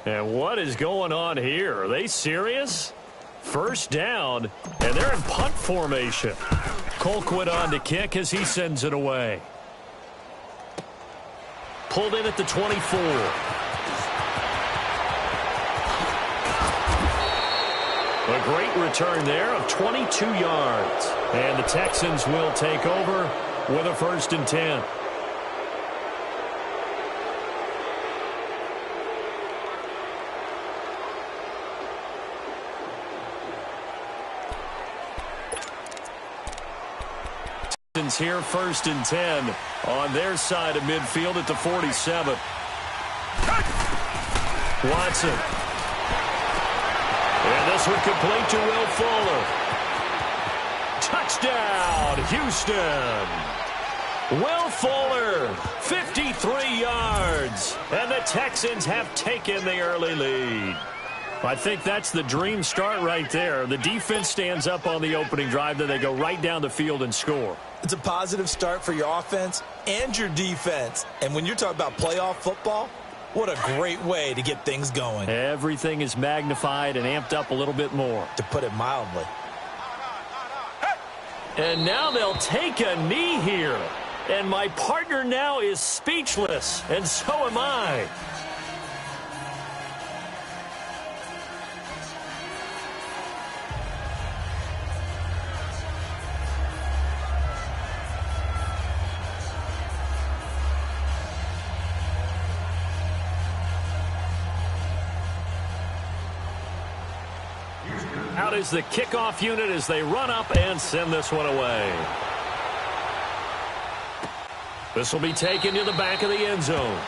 And what is going on here? Are they serious? First down, and they're in punt formation. Colquitt on to kick as he sends it away. Pulled in at the 24. A great return there of 22 yards. And the Texans will take over with a 1st and 10. Here, 1st and 10 on their side of midfield at the 47. Watson. And this one complete to Will Fuller. Touchdown, Houston. Will Fuller, 53 yards. And the Texans have taken the early lead. I think that's the dream start right there. The defense stands up on the opening drive, then they go right down the field and score. It's a positive start for your offense and your defense. And when you're talking about playoff football, what a great way to get things going. Everything is magnified and amped up a little bit more. To put it mildly. And now they'll take a knee here. And my partner now is speechless, and so am I. Out is the kickoff unit as they run up and send this one away. This will be taken to the back of the end zone.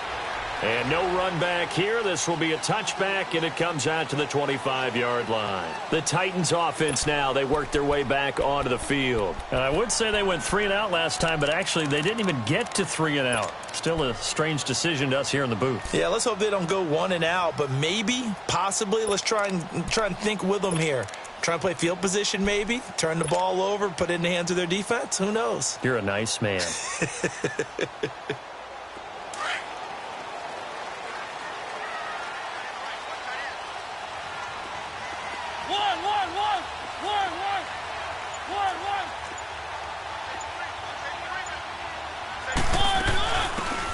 And no run back here. This will be a touchback, and it comes out to the 25-yard line. The Titans offense now, they worked their way back onto the field. And I would say they went 3 and out last time, but actually they didn't even get to 3 and out. Still a strange decision to us here in the booth. Yeah, let's hope they don't go 1 and out, but maybe, possibly, let's try and think with them here. Try and play field position maybe, turn the ball over, put it in the hands of their defense. Who knows? You're a nice man.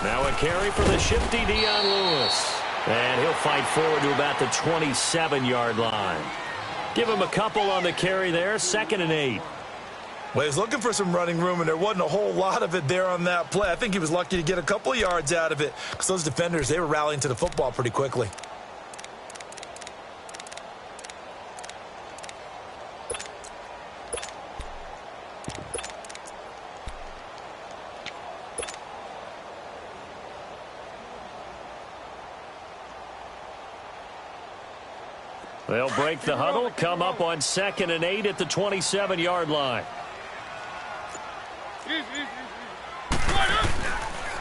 Now a carry for the shifty Dion Lewis. And he'll fight forward to about the 27-yard line. Give him a couple on the carry there, 2nd and 8. Well, he was looking for some running room, and there wasn't a whole lot of it there on that play. I think he was lucky to get a couple of yards out of it because those defenders, they were rallying to the football pretty quickly. They'll break the huddle, come up on 2nd and 8 at the 27-yard line.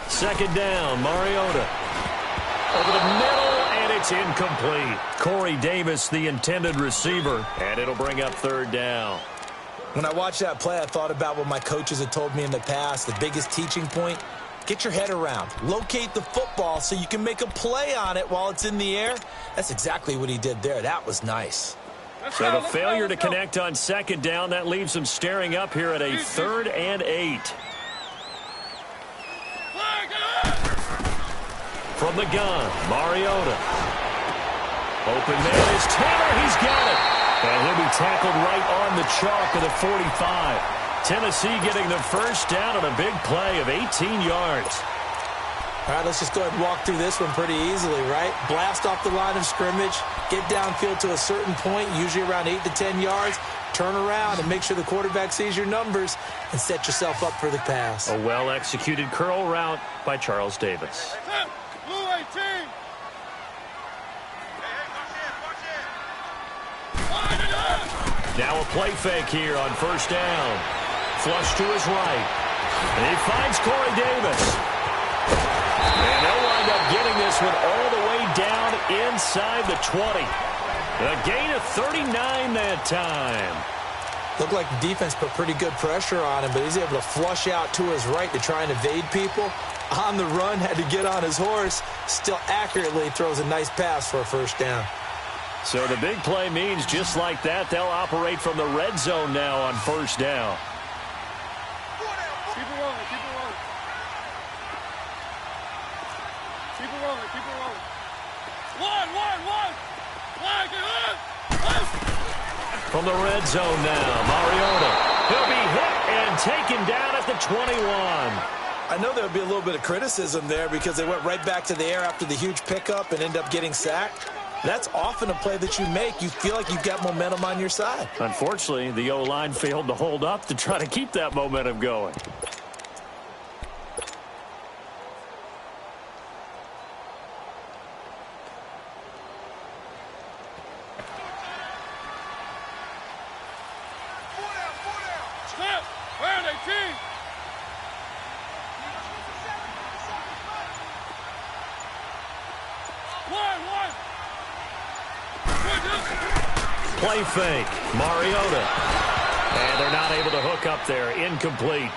2nd down, Mariota. Over the middle, and it's incomplete. Corey Davis, the intended receiver, and it'll bring up 3rd down. When I watched that play, I thought about what my coaches had told me in the past. The biggest teaching point, get your head around. Locate the football so you can make a play on it while it's in the air. That's exactly what he did there. That was nice. So the failure to connect on 2nd down, that leaves them staring up here at a 3rd and 8. From the gun, Mariota. Open man is Taylor. He's got it. And he'll be tackled right on the chalk of the 45. Tennessee getting the 1st down on a big play of 18 yards. All right, let's just go ahead and walk through this one pretty easily, right? Blast off the line of scrimmage, get downfield to a certain point, usually around 8 to 10 yards, turn around and make sure the quarterback sees your numbers and set yourself up for the pass. A well-executed curl route by Charles Davis. Now a play fake here on 1st down. Flush to his right. And he finds Corey Davis. And they'll wind up getting this one all the way down inside the 20. A gain of 39 that time. Looked like the defense put pretty good pressure on him, but he's able to flush out to his right to try and evade people. On the run, had to get on his horse. Still accurately throws a nice pass for a first down. So the big play means just like that, they'll operate from the red zone now on first down. Keep it rolling, keep it rolling. Keep it rolling, keep it rolling. One. From the red zone now, Mariota. He'll be hit and taken down at the 21. I know there'll be a little bit of criticism there because they went right back to the air after the huge pickup and end up getting sacked. That's often a play that you make. You feel like you've got momentum on your side. Unfortunately, the O-line failed to hold up to try to keep that momentum going. Play fake, Mariota. And they're not able to hook up there. Incomplete.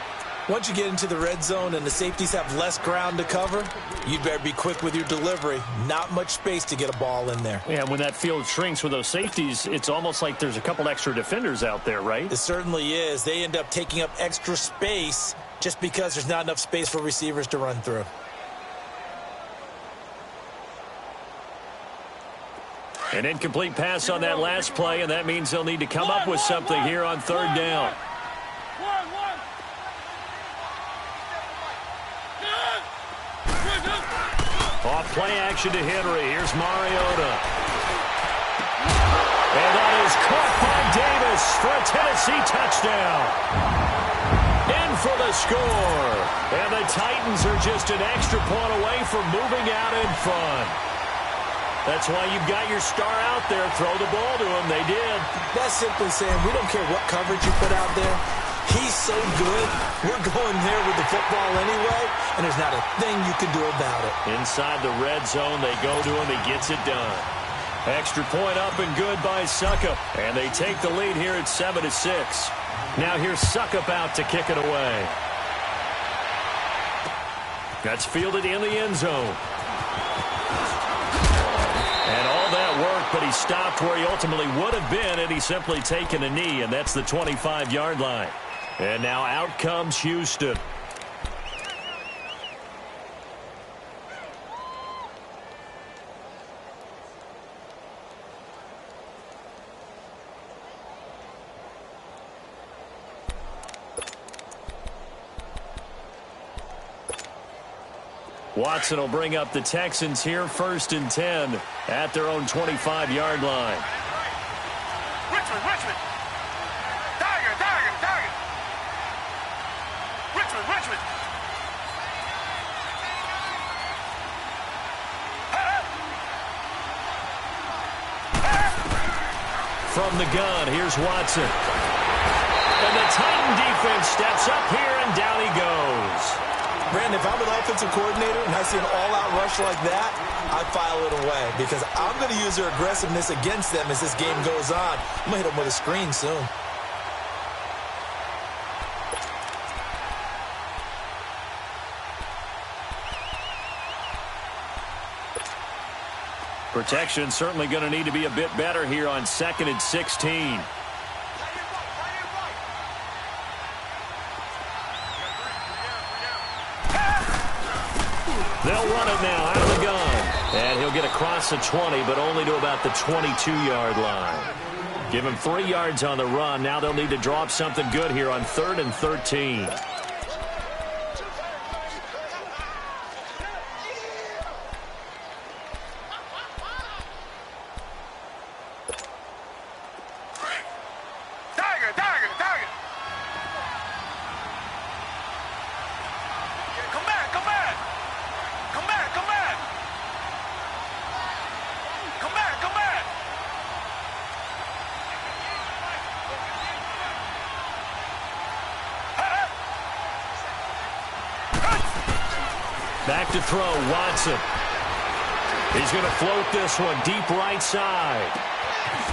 Once you get into the red zone and the safeties have less ground to cover, you'd better be quick with your delivery. Not much space to get a ball in there. Yeah, when that field shrinks with those safeties, it's almost like there's a couple extra defenders out there, right? It certainly is. They end up taking up extra space just because there's not enough space for receivers to run through. An incomplete pass on that last play, and that means they'll need to come up with something here on third down. Off play action to Henry. Here's Mariota. And that is caught by Davis for a Tennessee touchdown. In for the score. And the Titans are just an extra point away from moving out in front. That's why you've got your star out there. Throw the ball to him. They did. That's simply saying we don't care what coverage you put out there. He's so good. We're going there with the football anyway, and there's not a thing you can do about it. Inside the red zone, they go to him. He gets it done. Extra point up and good by Suckup. And they take the lead here at 7-6. Now here's Suckup out to kick it away. That's fielded in the end zone. And all that work, but he stopped where he ultimately would have been had he simply taken a knee, and that's the 25-yard line. And now out comes Houston. Watson will bring up the Texans here, 1st and 10 at their own 25-yard line. Richmond. Tiger. Richmond. From the gun, here's Watson. And the Titan defense steps up here, and down he goes. Brandon, if I'm an offensive coordinator and I see an all-out rush like that, I file it away because I'm going to use their aggressiveness against them as this game goes on. I'm going to hit them with a screen soon. Protection certainly going to need to be a bit better here on 2nd and 16. They'll run it now out of the gun. And he'll get across the 20, but only to about the 22-yard line. Give him 3 yards on the run. Now they'll need to draw up something good here on 3rd and 13. Back to throw, Watson. He's going to float this one deep right side.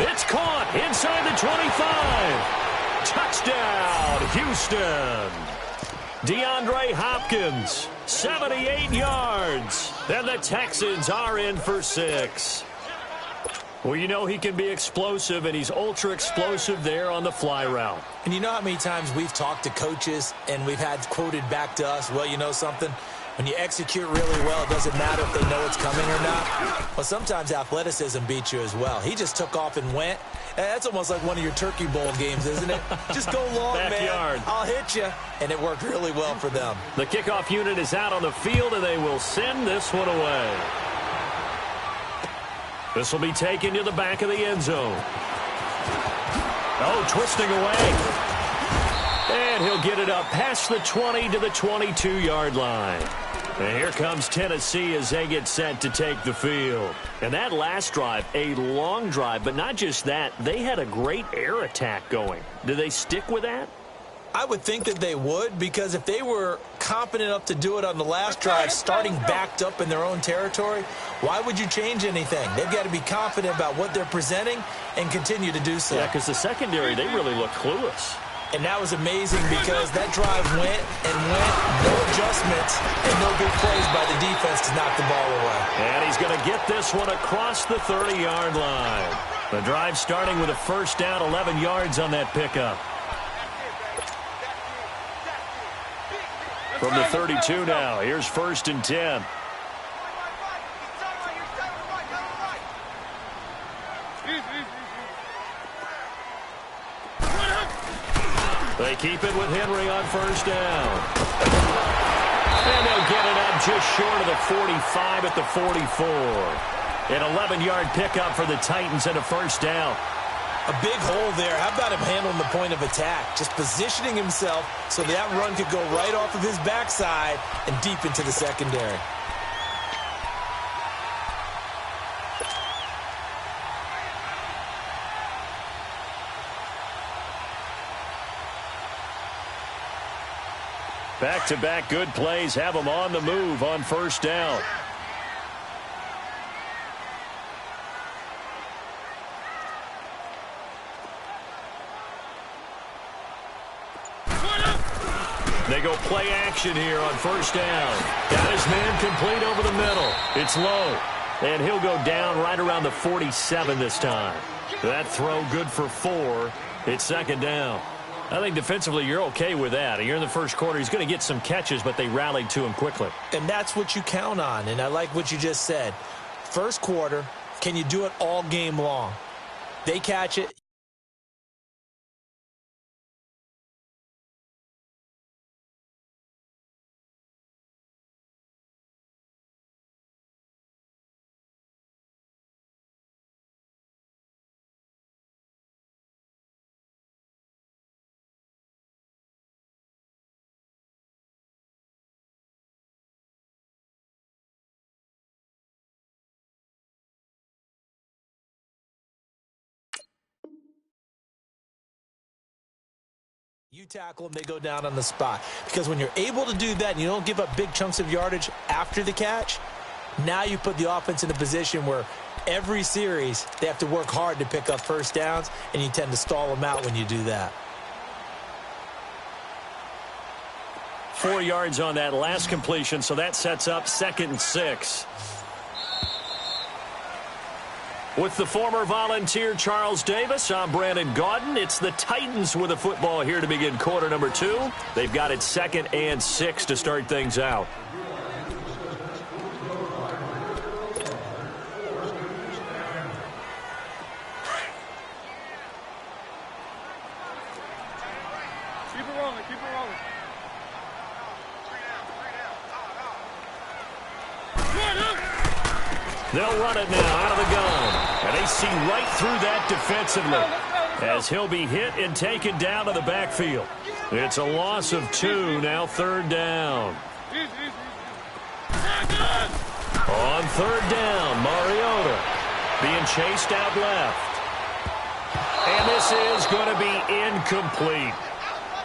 It's caught inside the 25. Touchdown, Houston. DeAndre Hopkins, 78 yards. And the Texans are in for 6. Well, you know he can be explosive, and he's ultra explosive there on the fly route. And you know how many times we've talked to coaches and we've had quoted back to us, well, you know something? When you execute really well, it doesn't matter if they know it's coming or not. Well, sometimes athleticism beats you as well. He just took off and went. That's almost like one of your Turkey Bowl games, isn't it? Just go long, Backyard. man. I'll hit you. And it worked really well for them. The kickoff unit is out on the field, and they will send this one away. This will be taken to the back of the end zone. Oh, twisting away. And he'll get it up past the 20 to the 22-yard line. And here comes Tennessee as they get set to take the field. And that last drive, a long drive, but not just that, they had a great air attack going. Do they stick with that? I would think that they would, because if they were confident enough to do it on the last drive, starting backed up in their own territory, why would you change anything? They've got to be confident about what they're presenting and continue to do so. Yeah, because the secondary, they really look clueless. And that was amazing because that drive went and went, no adjustments, and no big plays by the defense to knock the ball away. And he's going to get this one across the 30-yard line. The drive starting with a first down, 11 yards on that pickup. From the 32 now, here's 1st and 10. They keep it with Henry on first down. And they'll get it up just short of the 45 at the 44. An 11-yard pickup for the Titans and a first down. A big hole there. How about him handling the point of attack? Just positioning himself so that run could go right off of his backside and deep into the secondary. Back-to-back good plays have them on the move on first down. They go play action here on first down. Got his man complete over the middle. It's low. And he'll go down right around the 47 this time. That throw good for 4. It's second down. I think defensively you're okay with that. You're in the first quarter. He's going to get some catches, but they rallied to him quickly. And that's what you count on. And I like what you just said. First quarter, can you do it all game long? They catch it. You tackle them, they go down on the spot. Because when you're able to do that and you don't give up big chunks of yardage after the catch, now you put the offense in a position where every series they have to work hard to pick up first downs, and you tend to stall them out when you do that. 4 yards on that last completion, so that sets up 2nd and 6. With the former Volunteer Charles Davis, I'm Brandon Gaudin. It's the Titans with the football here to begin quarter number 2. They've got it 2nd and 6 to start things out. Keep it rolling, keep it rolling. They'll run it now out of the gun. And they see right through that defensively as he'll be hit and taken down to the backfield. It's a loss of 2, now 3rd down. On 3rd down, Mariota being chased out left. And this is going to be incomplete.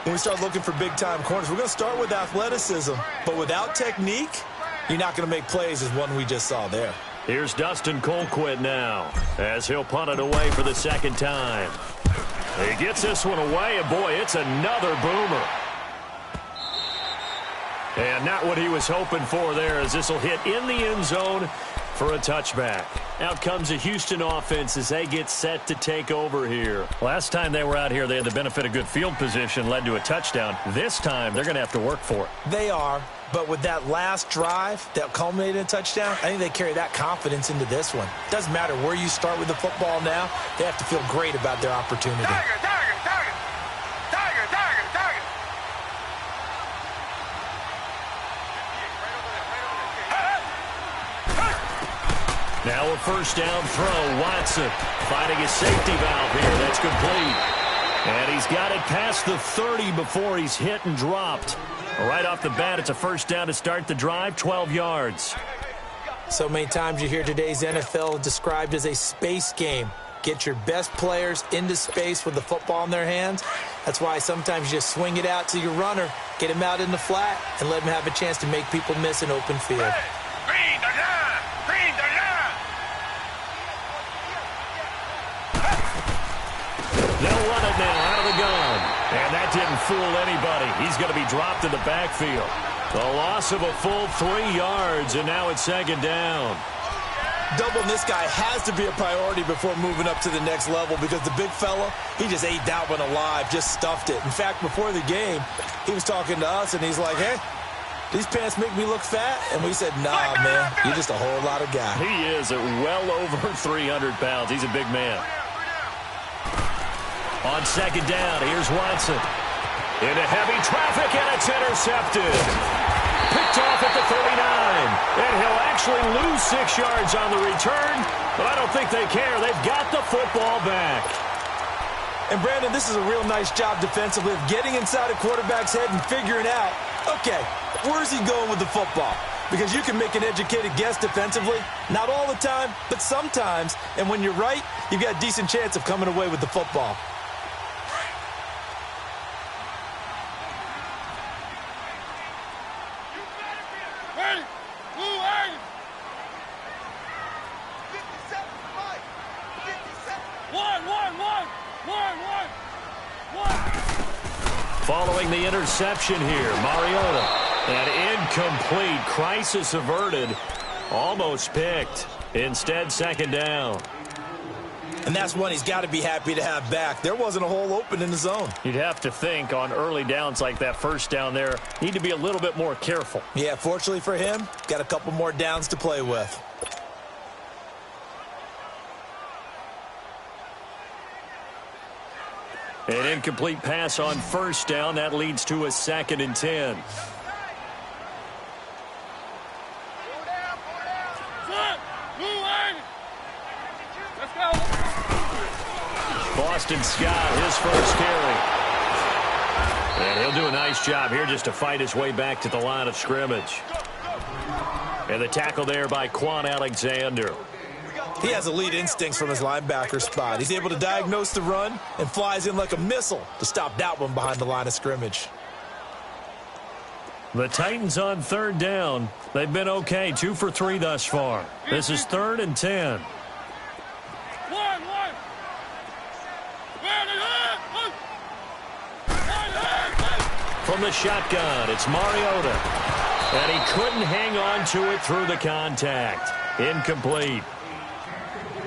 When we start looking for big-time corners, we're going to start with athleticism. But without technique, you're not going to make plays as one we just saw there. Here's Dustin Colquitt now as he'll punt it away for the 2nd time. He gets this one away, and boy, it's another boomer. And not what he was hoping for there, as this will hit in the end zone for a touchback. Out comes the Houston offense as they get set to take over here. Last time they were out here, they had the benefit of good field position, led to a touchdown. This time, they're going to have to work for it. They are, but with that last drive that culminated in a touchdown, I think they carry that confidence into this one. Doesn't matter where you start with the football now, they have to feel great about their opportunity. Now a first down throw. Watson finding his safety valve here. That's complete. And he's got it past the 30 before he's hit and dropped. Right off the bat, it's a first down to start the drive, 12 yards. So many times you hear today's NFL described as a space game. Get your best players into space with the football in their hands. That's why sometimes you just swing it out to your runner, get him out in the flat, and let him have a chance to make people miss an open field. They'll run it now out of the gun. And that didn't fool anybody. He's going to be dropped in the backfield. The loss of a full 3 yards, and now it's second down. Doubling this guy has to be a priority before moving up to the next level, because the big fella, he just ate that one alive, just stuffed it. In fact, before the game, he was talking to us, and he's like, hey, these pants make me look fat? And we said, nah, man, you're just a whole lot of guy. He is at well over 300 pounds. He's a big man. On second down, here's Watson. Into heavy traffic, and it's intercepted. Picked off at the 39. And he'll actually lose 6 yards on the return, but I don't think they care. They've got the football back. And, Brandon, this is a real nice job defensively of getting inside a quarterback's head and figuring out, okay, where's he going with the football? Because you can make an educated guess defensively. Not all the time, but sometimes. And when you're right, you've got a decent chance of coming away with the football. Following the interception here, Mariota. An incomplete, crisis averted, almost picked. Instead, second down. And that's one he's got to be happy to have back. There wasn't a hole open in the zone. You'd have to think on early downs like that first down there, need to be a little bit more careful. Yeah, fortunately for him, got a couple more downs to play with. An incomplete pass on first down. That leads to a 2nd and 10. Boston Scott, his first carry. And he'll do a nice job here just to fight his way back to the line of scrimmage. And the tackle there by Quan Alexander. He has elite instincts from his linebacker spot. He's able to diagnose the run and flies in like a missile to stop that one behind the line of scrimmage. The Titans on third down. They've been okay, 2 for 3 thus far. This is 3rd and 10. From the shotgun, it's Mariota. And he couldn't hang on to it through the contact. Incomplete.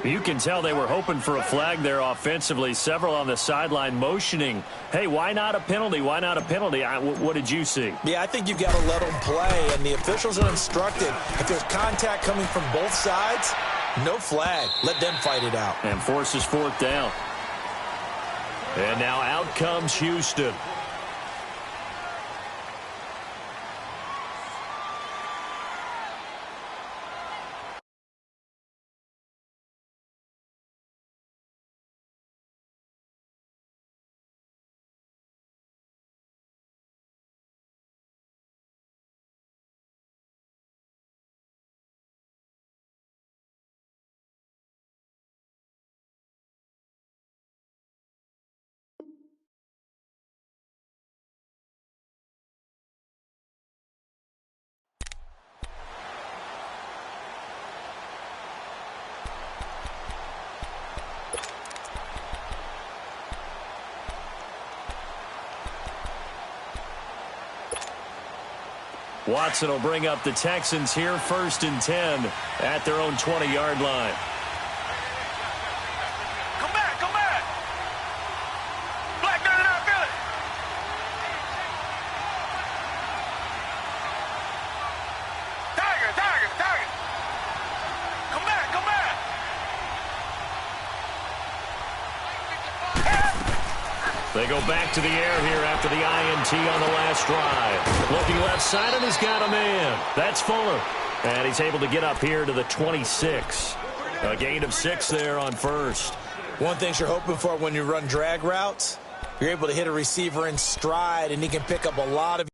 You can tell they were hoping for a flag there offensively. Several on the sideline motioning, hey, why not a penalty? Why not a penalty? What did you see? Yeah, I think you've got to let them play, and the officials are instructed. If there's contact coming from both sides, no flag. Let them fight it out. And forces 4th down. And now out comes Houston. Watson will bring up the Texans here, 1st and 10 at their own 20-yard line. Come back, come back. Black, dirty, not Billy. Tiger, tiger, tiger. Come back, come back. They go back to the air here after the INT on the last drive. Looking left side, and he's got a man. That's Fuller. And he's able to get up here to the 26. A gain of 6 there on first. One thing you're hoping for when you run drag routes, you're able to hit a receiver in stride, and he can pick up a lot of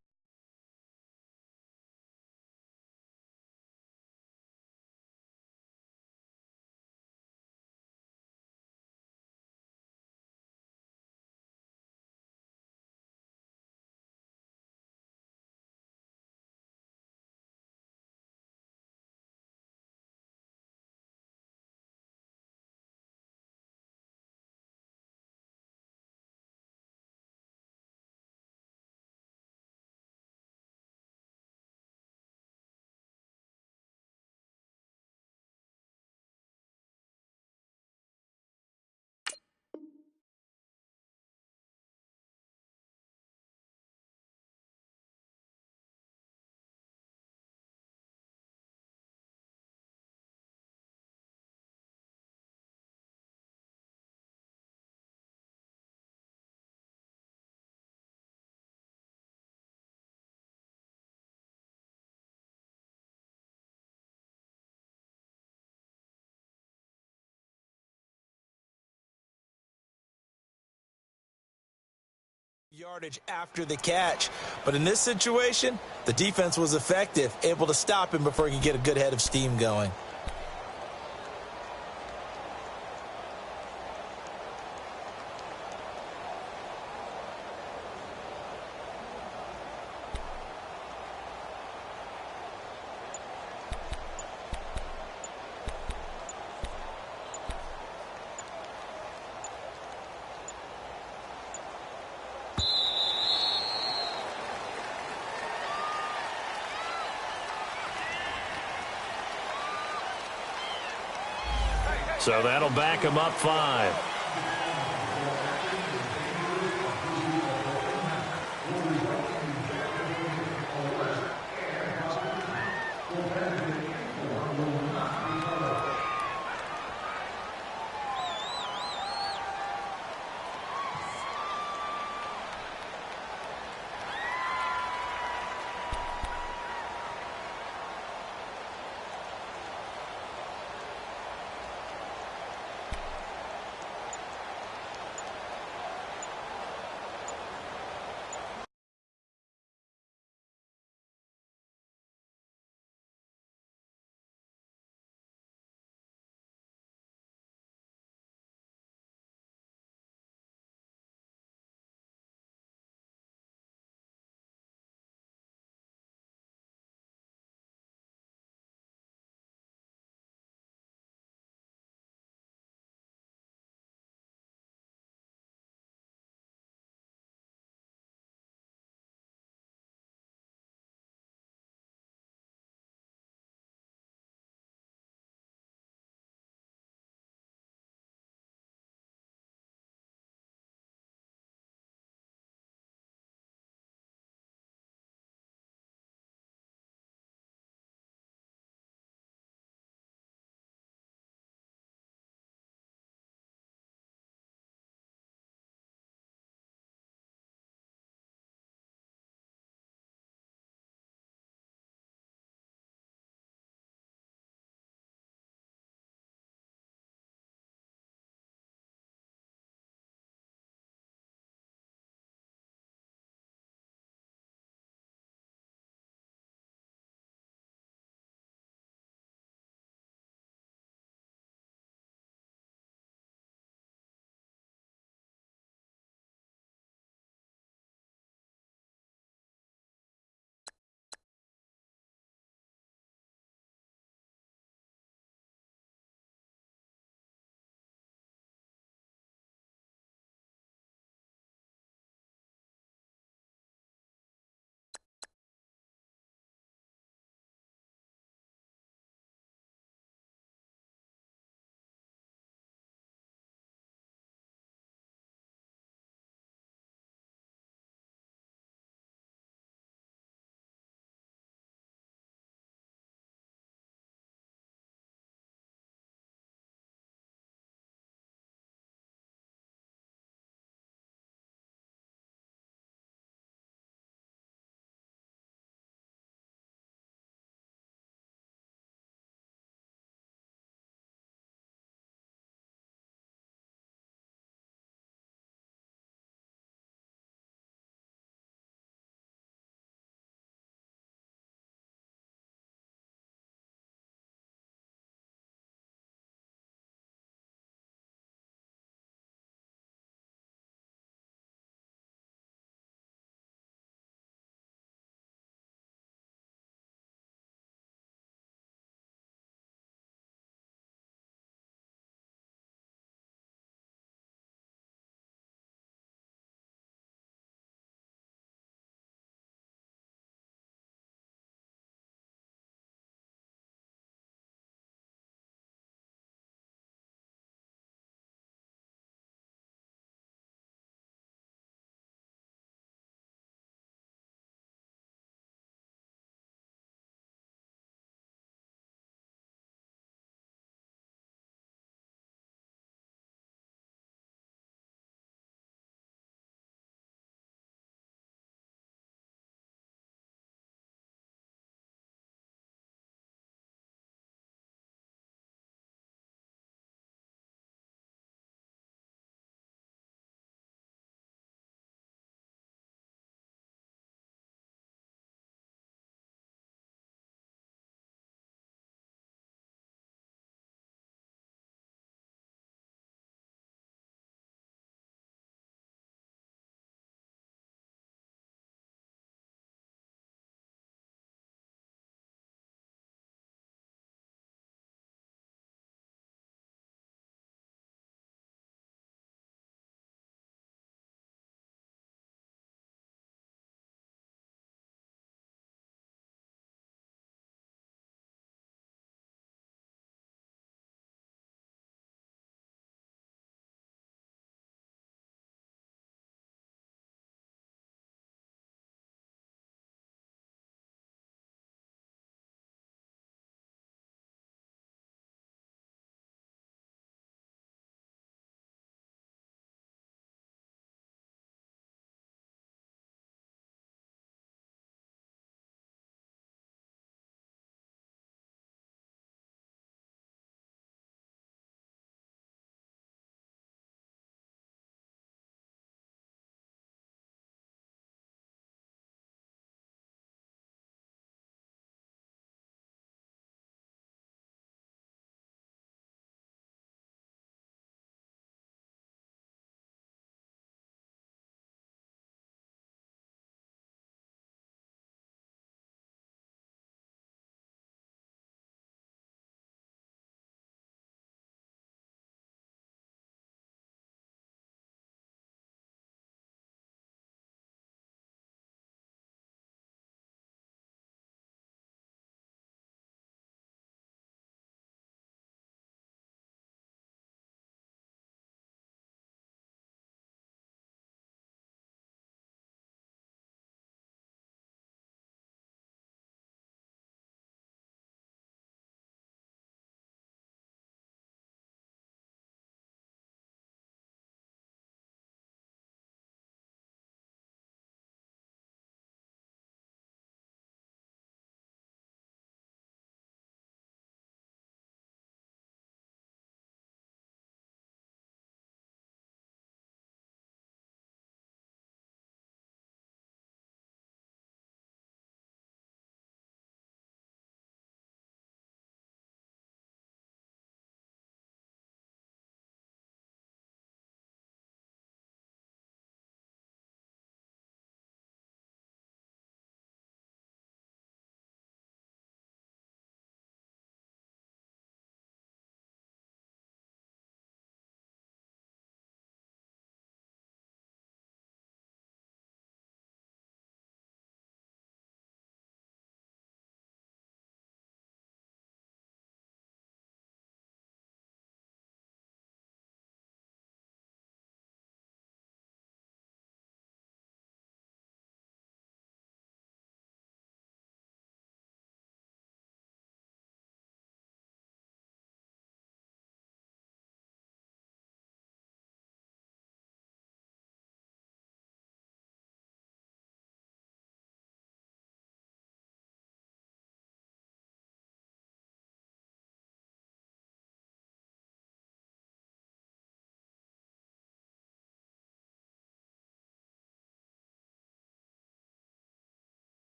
yardage after the catch. But in this situation, the defense was effective, able to stop him before he could get a good head of steam going. So that'll back him up 5.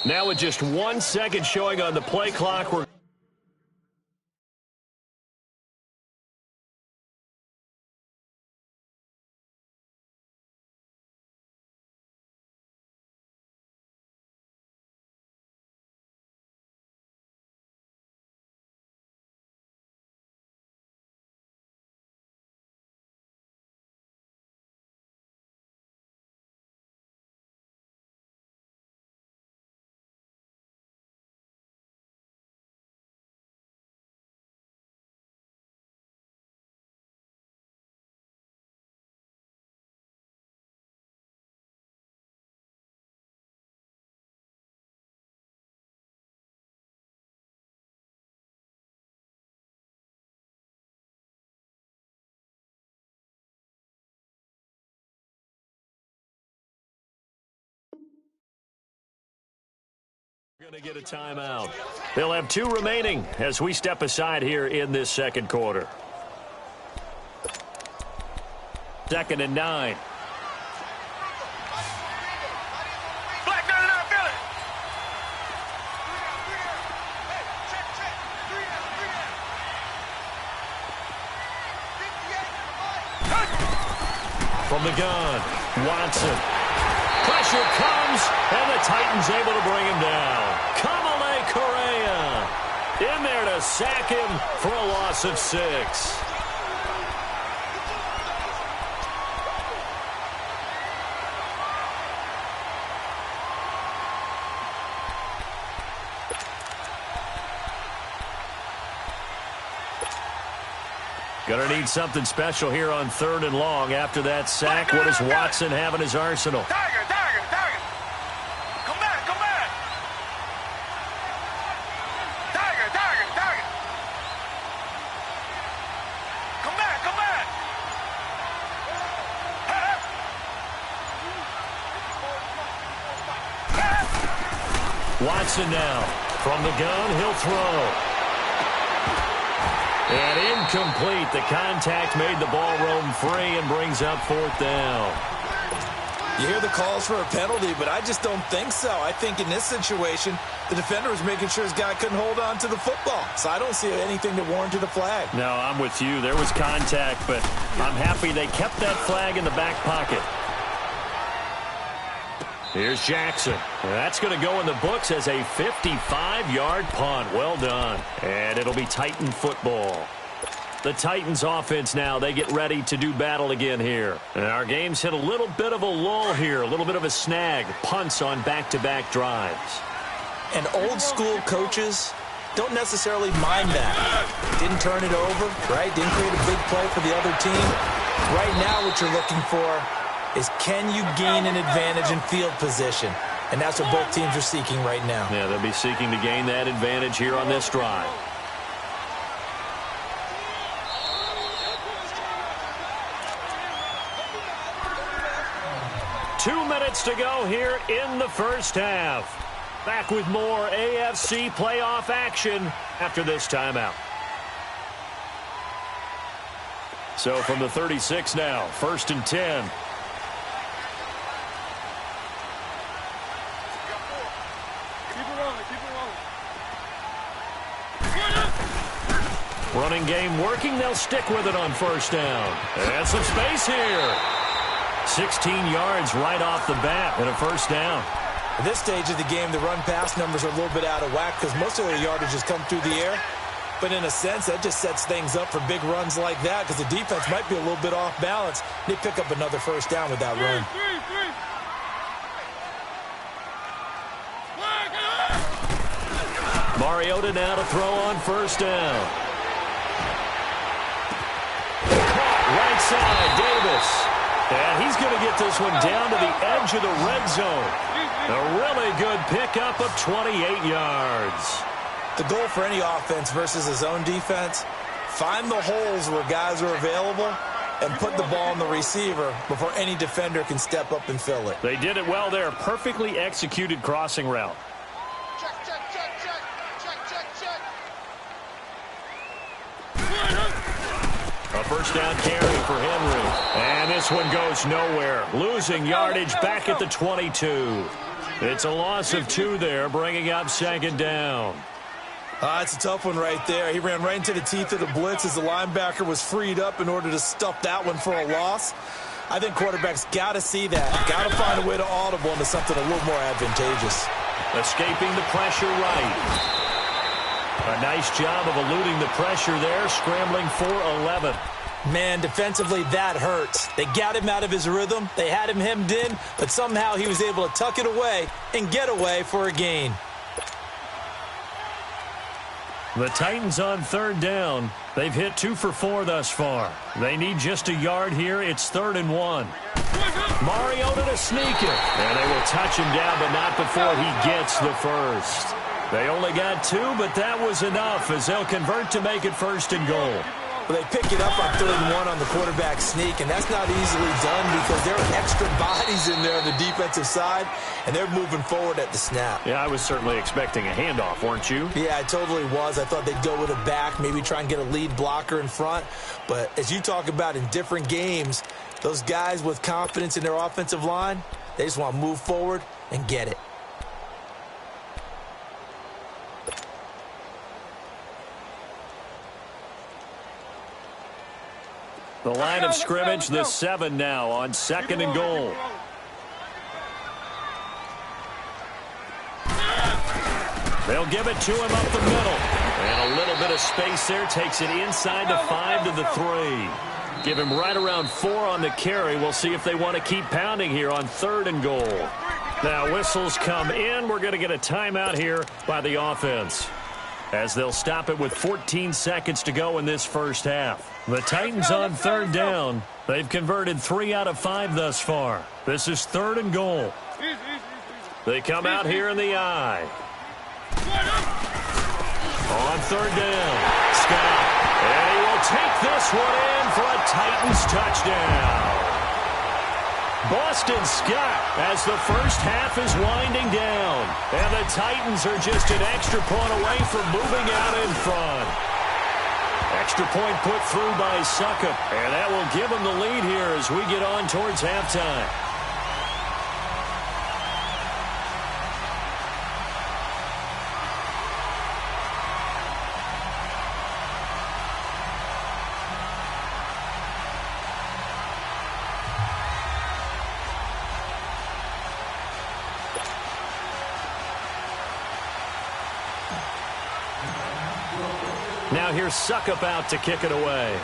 Now with just 1 second showing on the play clock, we're going to get a timeout. They'll have 2 remaining as we step aside here in this second quarter. 2nd and 9. From the gun, Watson. Pressure comes, and the Titans able to bring him down. Kamale Correa in there to sack him for a loss of 6. Gonna need something special here on 3rd and long. After that sack, what does Watson have in his arsenal? Tiger! Come back! Tiger! Come back! Watson now. From the gun, he'll throw. And incomplete. The contact made the ball roam free and brings up 4th down. You hear the calls for a penalty, but I just don't think so. I think in this situation, the defender was making sure his guy couldn't hold on to the football. So I don't see anything that warranted a flag. No, I'm with you. There was contact, but I'm happy they kept that flag in the back pocket. Here's Jackson. That's going to go in the books as a 55-yard punt. Well done. And it'll be Titan football. The Titans offense now, they get ready to do battle again here. And our game's hit a little bit of a lull here, a little bit of a snag. Punts on back-to-back drives. And old-school coaches don't necessarily mind that. Didn't turn it over, right? Didn't create a big play for the other team. Right now what you're looking for is can you gain an advantage in field position? And that's what both teams are seeking right now. Yeah, they'll be seeking to gain that advantage here on this drive. Two minutes to go here in the first half. Back with more AFC playoff action after this timeout. So from the 36 now, 1st and 10. Running game working. They'll stick with it on 1st down. And some space here. 16 yards right off the bat and a 1st down. At this stage of the game, the run-pass numbers are a little bit out of whack because most of their yardage has come through the air. But in a sense, that just sets things up for big runs like that because the defense might be a little bit off balance. They pick up another 1st down with that run. Mariota now to throw on 1st down. Right side, Davis. And he's going to get this one down to the edge of the red zone. A really good pickup of 28 yards. The goal for any offense versus his own defense, find the holes where guys are available and put the ball on the receiver before any defender can step up and fill it. They did it well there. Perfectly executed crossing route. A 1st down carry for Henry. And this one goes nowhere. Losing yardage back at the 22. It's a loss of 2 there, bringing up second down. It's a tough one right there. He ran right into the teeth of the blitz as the linebacker was freed up in order to stuff that one for a loss. I think quarterbacks got to see that. Got to find a way to audible into something a little more advantageous. Escaping the pressure right. A nice job of eluding the pressure there, scrambling for 11. Man, defensively, that hurts. They got him out of his rhythm. They had him hemmed in, but somehow he was able to tuck it away and get away for a gain. The Titans on third down. They've hit 2 for 4 thus far. They need just a yard here. It's 3rd and 1. Mariota to sneak it. And they will touch him down, but not before he gets the first. They only got 2, but that was enough as they'll convert to make it 1st and goal. Well, they pick it up on 3rd and 1 on the quarterback sneak, and that's not easily done because there are extra bodies in there on the defensive side, and they're moving forward at the snap. Yeah, I was certainly expecting a handoff, weren't you? Yeah, I totally was. I thought they'd go with a back, maybe try and get a lead blocker in front. But as you talk about in different games, those guys with confidence in their offensive line, they just want to move forward and get it. The line of scrimmage, the 7 now on 2nd and goal. They'll give it to him up the middle. And a little bit of space there, takes it inside to 5 to the 3. Give him right around 4 on the carry. We'll see if they want to keep pounding here on 3rd and goal. Now whistles come in. We're going to get a timeout here by the offense, as they'll stop it with 14 seconds to go in this first half. The Titans on 3rd down. They've converted 3 out of 5 thus far. This is 3rd and goal. They come out here in the I. On 3rd down, Scott. And he will take this one in for a Titans touchdown. Boston Scott as the first half is winding down. And the Titans are just an extra point away from moving out in front. Extra point put through by Suckup. And that will give them the lead here as we get on towards halftime. Now here's Suckup out to kick it away.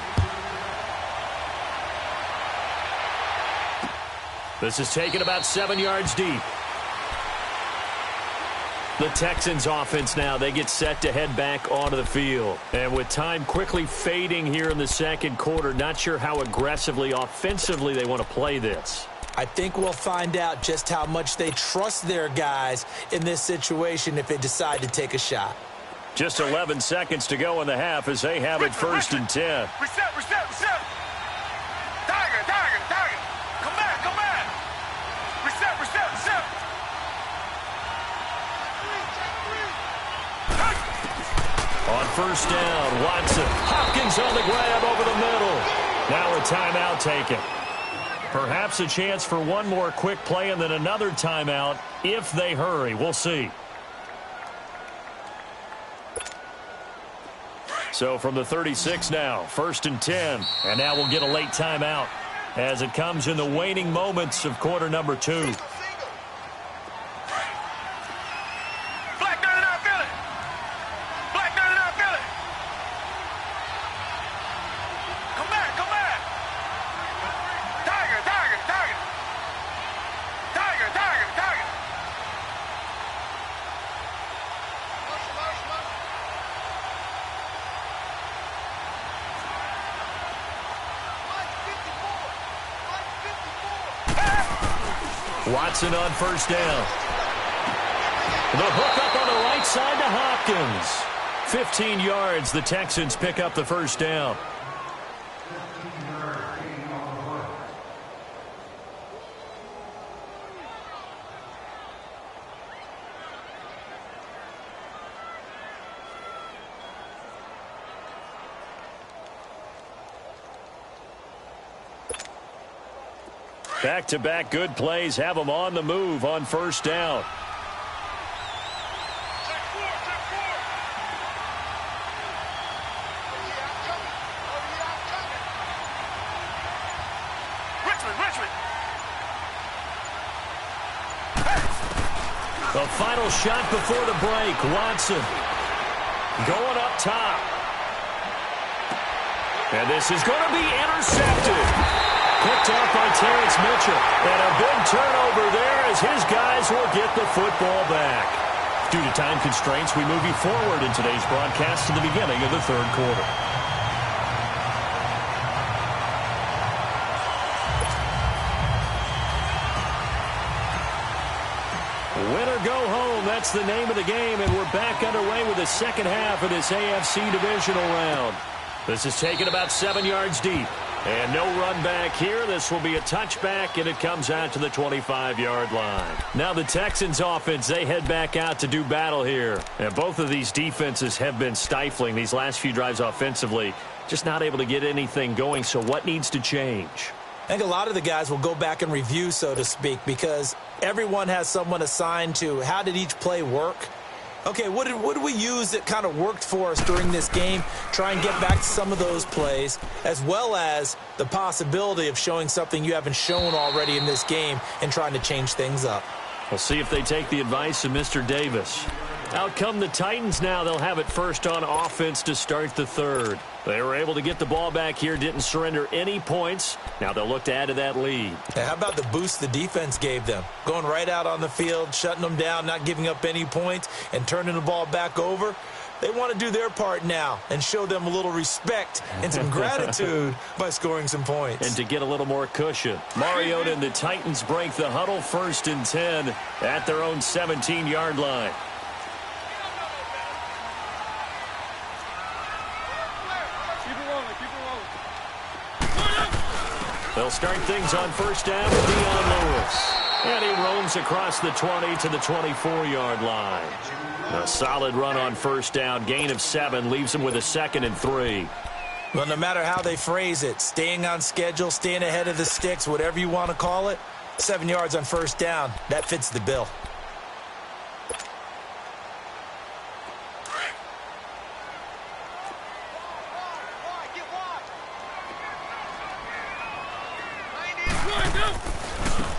This is taken about 7 yards deep. The Texans offense now, they get set to head back onto the field. And with time quickly fading here in the second quarter, not sure how aggressively, offensively they want to play this. I think we'll find out just how much they trust their guys in this situation if they decide to take a shot. Just 11 seconds to go in the half as they have it 1st and 10. Reset. Tiger. Come back. Reset. On 1st down, Watson. Hopkins on the grab over the middle. Now a timeout taken. Perhaps a chance for one more quick play and then another timeout if they hurry. We'll see. So from the 36 now, 1st and 10. And now we'll get a late timeout as it comes in the waning moments of quarter number 2. Watson on 1st down. The hook up on the right side to Hopkins. 15 yards, the Texans pick up the 1st down. Back-to-back good plays have them on the move on 1st down. Richmond. The final shot before the break. Watson going up top. And this is going to be intercepted. Picked off by Terrence Mitchell. And a big turnover there as his guys will get the football back. Due to time constraints, we move you forward in today's broadcast to the beginning of the third quarter. Win or go home, that's the name of the game, and we're back underway with the second half of this AFC divisional round. This is taken about 7 yards deep. And no run back here. This will be a touchback, and it comes out to the 25-yard line. Now the Texans offense, they head back out to do battle here. And both of these defenses have been stifling these last few drives offensively. Just not able to get anything going, so what needs to change? I think a lot of the guys will go back and review, so to speak, because everyone has someone assigned to how did each play work. Okay, what did we use that kind of worked for us during this game? Try and get back to some of those plays, as well as the possibility of showing something you haven't shown already in this game and trying to change things up. We'll see if they take the advice of Mr. Davis. Out come the Titans now. They'll have it first on offense to start the third. They were able to get the ball back here, didn't surrender any points. Now they'll look to add to that lead. Now, how about the boost the defense gave them? Going right out on the field, shutting them down, not giving up any points, and turning the ball back over. They want to do their part now and show them a little respect and some gratitude by scoring some points. And to get a little more cushion. Mariota and the Titans break the huddle, 1st and 10 at their own 17-yard line. They'll start things on first down with Dion Lewis. And he roams across the 20 to the 24-yard line. A solid run on first down. Gain of 7 leaves him with a 2nd and 3. Well, no matter how they phrase it, staying on schedule, staying ahead of the sticks, whatever you want to call it, 7 yards on first down, that fits the bill.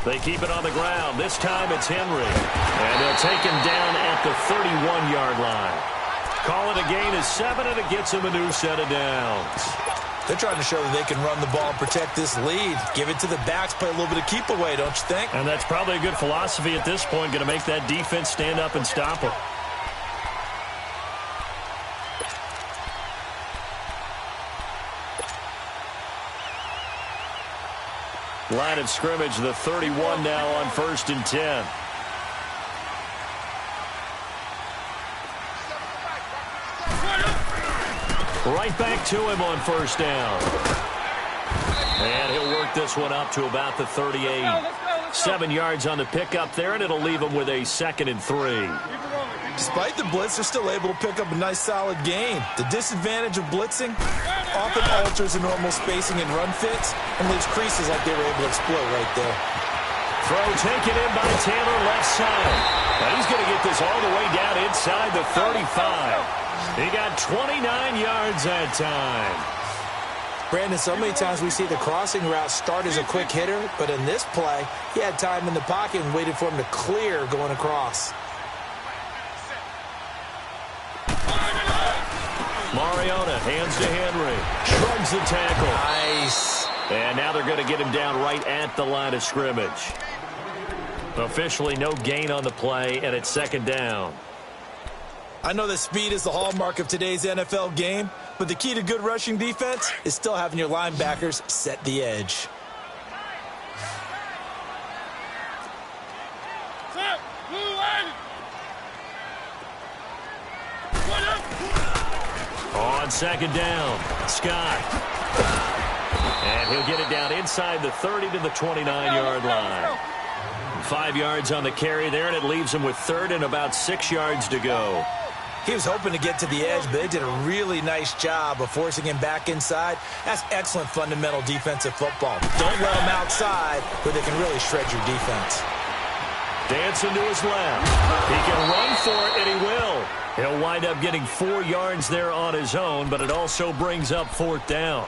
They keep it on the ground. This time it's Henry. And they'll take him down at the 31-yard line. Call it a gain of 7, and it gets him a new set of downs. They're trying to show that they can run the ball and protect this lead. Give it to the backs, play a little bit of keep away, don't you think? And that's probably a good philosophy at this point, going to make that defense stand up and stop him. Line of scrimmage, the 31 now on 1st and 10. Right back to him on first down. And he'll work this one up to about the 38. 7 yards on the pickup there, and it'll leave him with a 2nd and 3. Despite the blitz, they're still able to pick up a nice, solid gain. The disadvantage of blitzing often alters the normal spacing and run fits and leaves creases like they were able to exploit right there. Throw taken in by Taylor, left side. Now he's going to get this all the way down inside the 35. He got 29 yards that time. Brandon, so many times we see the crossing route start as a quick hitter, but in this play, he had time in the pocket and waited for him to clear going across. Mariota hands to Henry. Shrugs the tackle. Nice. And now they're going to get him down right at the line of scrimmage. Officially no gain on the play, and it's 2nd down. I know that speed is the hallmark of today's NFL game, but the key to good rushing defense is still having your linebackers set the edge. On 2nd down, Scott. And he'll get it down inside the 30 to the 29-yard line. 5 yards on the carry there, and it leaves him with 3rd and about 6 yards to go. He was hoping to get to the edge, but they did a really nice job of forcing him back inside. That's excellent fundamental defensive football. Don't let him outside where they can really shred your defense. Dancing to his left. He can run for it, and he will. He'll wind up getting 4 yards there on his own, but it also brings up 4th down.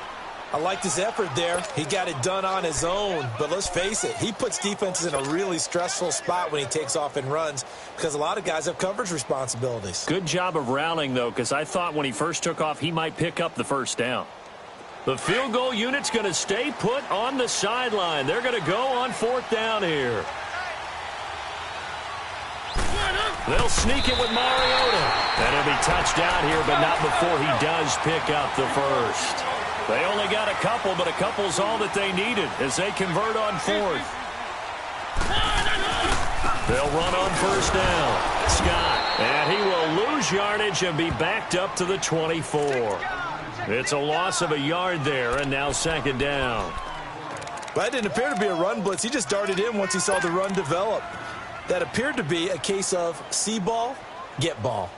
I liked his effort there. He got it done on his own. But let's face it, he puts defenses in a really stressful spot when he takes off and runs because a lot of guys have coverage responsibilities. Good job of rallying, though, because I thought when he first took off, he might pick up the first down. The field goal unit's going to stay put on the sideline. They're going to go on 4th down here. They'll sneak it with Mariota. And he'll be touched out here, but not before he does pick up the first. They only got a couple, but a couple's all that they needed as they convert on 4th. They'll run on 1st down. Scott, and he will lose yardage and be backed up to the 24. It's a loss of a yard there, and now 2nd down. But it didn't appear to be a run blitz. He just darted in once he saw the run develop. That appeared to be a case of see ball, get ball.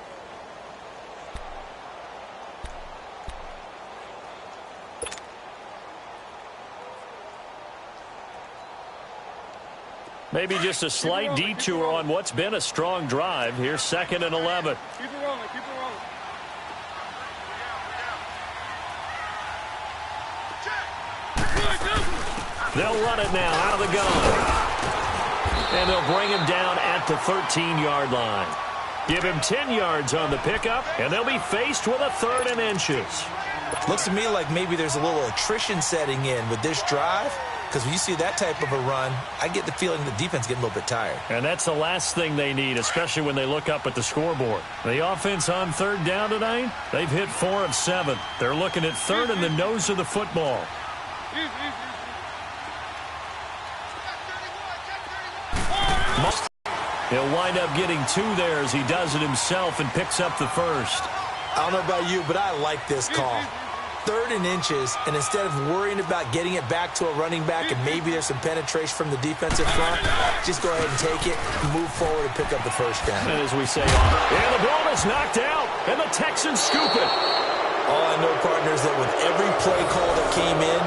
Maybe just a slight detour on what's been a strong drive. Here's 2nd and 11. Keep it rolling, keep it rolling. They'll run it now out of the gun. And they'll bring him down at the 13-yard line. Give him 10 yards on the pickup, and they'll be faced with a 3rd and inches. Looks to me like maybe there's a little attrition setting in with this drive, because when you see that type of a run, I get the feeling the defense getting a little bit tired. And that's the last thing they need, especially when they look up at the scoreboard. The offense on 3rd down tonight, they've hit 4 of 7. They're looking at 3rd and the nose of the football. He'll wind up getting 2 there as he does it himself and picks up the first. I don't know about you, but I like this call. 3rd and inches, and instead of worrying about getting it back to a running back and maybe there's some penetration from the defensive front, just go ahead and take it, move forward, and pick up the first down. And as we say, and the ball is knocked out, and the Texans scoop it. All I know, partners, that with every play call that came in,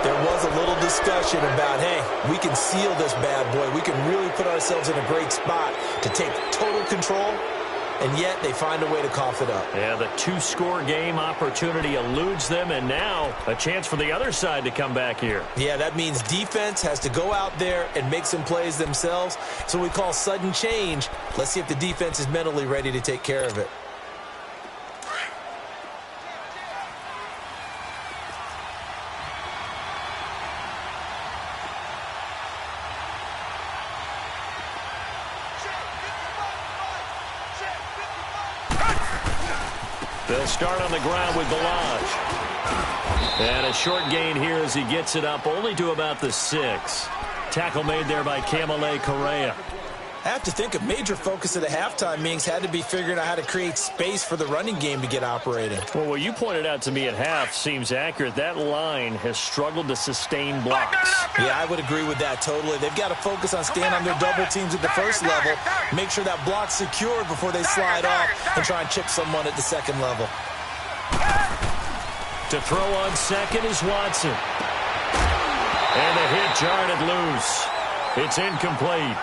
there was a little discussion about, hey, we can seal this bad boy. We can really put ourselves in a great spot to take total control, and yet they find a way to cough it up. Yeah, the 2-score game opportunity eludes them, and now a chance for the other side to come back here. Yeah, that means defense has to go out there and make some plays themselves. So we call sudden change. Let's see if the defense is mentally ready to take care of it. They'll start on the ground with Balaj. And a short gain here as he gets it up only to about the 6. Tackle made there by Kamale Correa. I have to think a major focus of the halftime meetings had to be figuring out how to create space for the running game to get operating. Well, what you pointed out to me at half seems accurate. That line has struggled to sustain blocks. Yeah, I would agree with that totally. They've got to focus on staying on their double teams at the first level, make sure that block's secured before they slide off and try and chip someone at the second level. To throw on 2nd is Watson. And the hit jarred it loose. It's incomplete.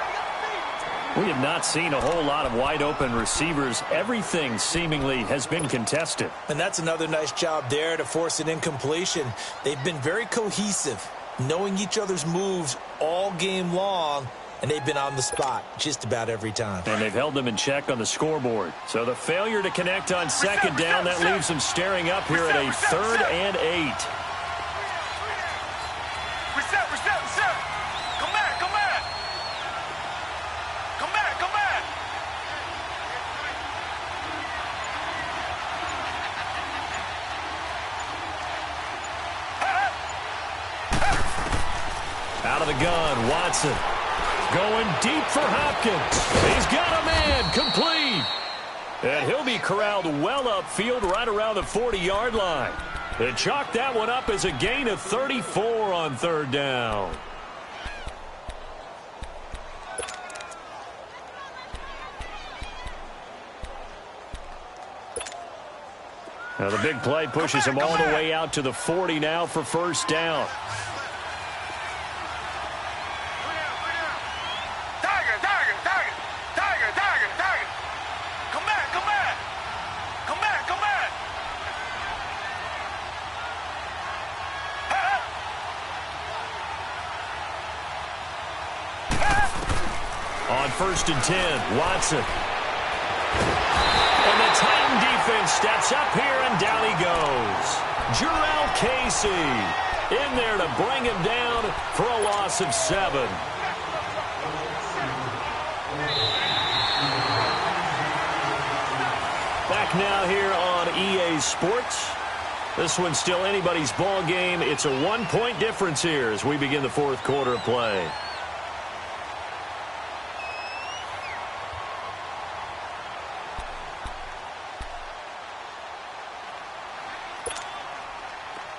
We have not seen a whole lot of wide-open receivers. Everything seemingly has been contested. And that's another nice job there to force an incompletion. They've been very cohesive, knowing each other's moves all game long, and they've been on the spot just about every time. And they've held them in check on the scoreboard. So the failure to connect on 2nd down, that leaves them staring up here at a 3rd and 8. Out of the gun, Watson. Going deep for Hopkins. He's got a man, complete. And he'll be corralled well upfield right around the 40-yard line. They chalked that one up as a gain of 34 on 3rd down. Now the big play pushes him all the way out to the 40 now for 1st down. on 1st and 10. Watson. And the Titan defense steps up here, and down he goes. Jurrell Casey in there to bring him down for a loss of 7. Back now here on EA Sports. This one's still anybody's ball game. It's a 1-point difference here as we begin the 4th quarter of play.